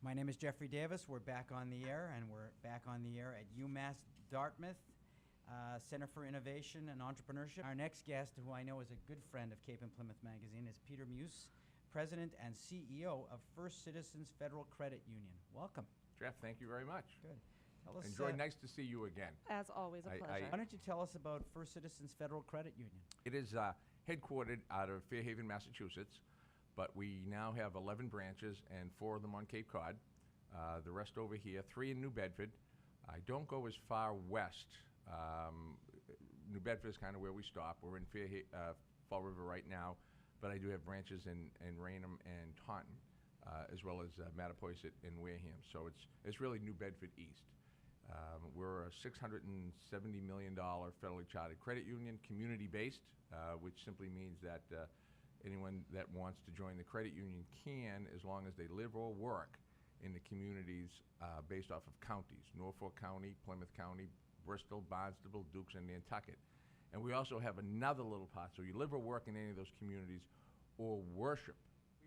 My name is Jeffrey Davis. We're back on the air, and we're back on the air at UMass Dartmouth Center for Innovation and Entrepreneurship. Our next guest, who I know is a good friend of Cape and Plymouth Magazine, is Peter Muise, President and CEO of First Citizens Federal Credit Union. Welcome. Jeff, thank you very much. Good. Tell us, Enjoy. Nice to see you again. As always, a pleasure. Why don't you tell us about First Citizens Federal Credit Union? It is headquartered out of Fairhaven, Massachusetts, but we now have 11 branches and 4 of them on Cape Cod. The rest over here, 3 in New Bedford. I don't go as far west. New Bedford is kind of where we stop. We're in Fall River right now, but I do have branches in Raynham and Taunton, as well as Mattapoisett and Wareham. So it's really New Bedford East. We're a $670 million federally chartered credit union, community-based, which simply means that anyone that wants to join the credit union can, as long as they live or work in the communities based off of counties: Norfolk County, Plymouth County, Bristol, Barnstable, Dukes, and Nantucket. And we also have another little part, so you live or work in any of those communities or worship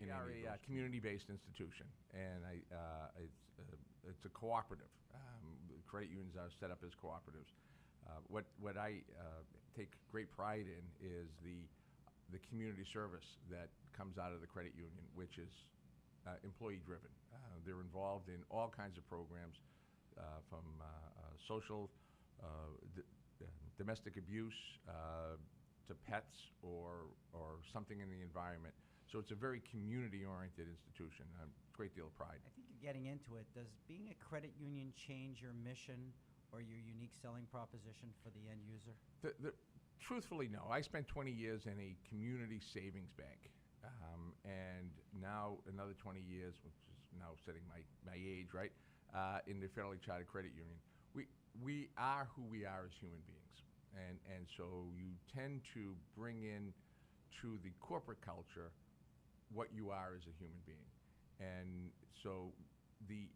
in any of those community-based institution. And it's a cooperative. Credit unions are set up as cooperatives. What I take great pride in is the community service that comes out of the credit union, which is employee-driven. They're involved in all kinds of programs, from social, domestic abuse, to pets or something in the environment. So it's a very community-oriented institution. A great deal of pride. I think you're getting into it. Does being a credit union change your mission or your unique selling proposition for the end user? Truthfully, no. I spent 20 years in a community savings bank, and now another 20 years, which is now setting my age, right, in the federally chartered credit union. We are who we are as human beings, and so you tend to bring in to the corporate culture what you are as a human being. And so the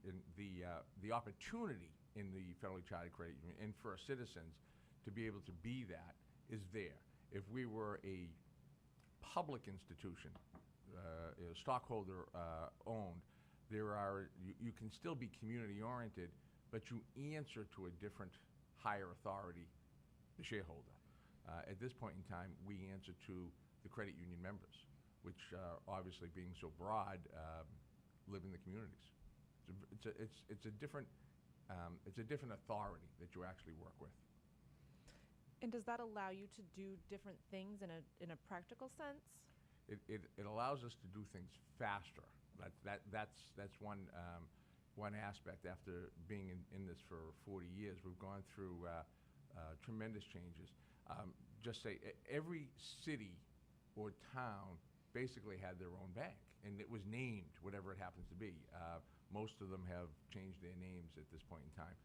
opportunity in the federally chartered credit union and for our citizens to be able to be that is there. If we were a public institution, stockholder owned, you can still be community oriented, but you answer to a different higher authority, the shareholder. At this point in time, we answer to the credit union members, which obviously, being so broad, live in the communities. It's a different authority that you actually work with. And does that allow you to do different things in a practical sense? It allows us to do things faster. That's one aspect. After being in this for 40 years, we've gone through tremendous changes. Just say every city or town basically had their own bank, and it was named whatever it happens to be. Most of them have changed their names at this point in time,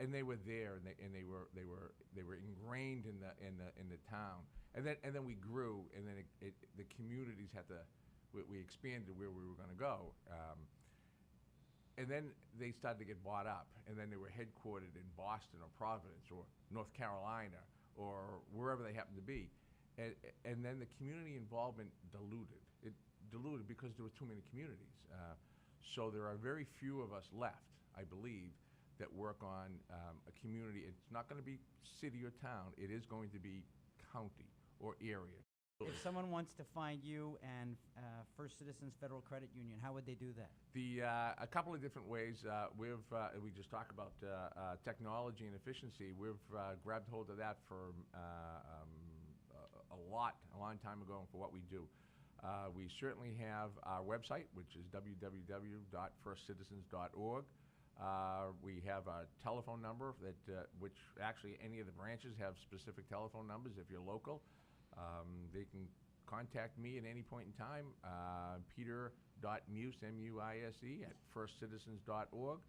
and they were there, and they were ingrained in the town. And then we grew, and then the communities had to. We expanded where we were going to go, and then they started to get bought up, and then they were headquartered in Boston or Providence or North Carolina or wherever they happened to be. And then the community involvement diluted. It diluted because there were too many communities. So there are very few of us left, I believe, that work on a community. It's not going to be city or town. It is going to be county or area. If someone wants to find you and First Citizens Federal Credit Union, how would they do that? A couple of different ways. We just talked about technology and efficiency. We've grabbed hold of that for a long time ago, and for what we do. We certainly have our website, which is www.firstcitizens.org. We have a telephone number which actually any of the branches have specific telephone numbers if you're local. They can contact me at any point in time, peter.muise, M-U-I-S-E, at firstcitizens.org.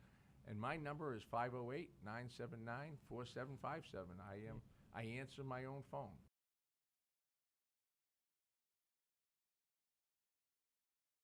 And my number is 508-979-4757. I answer my own phone.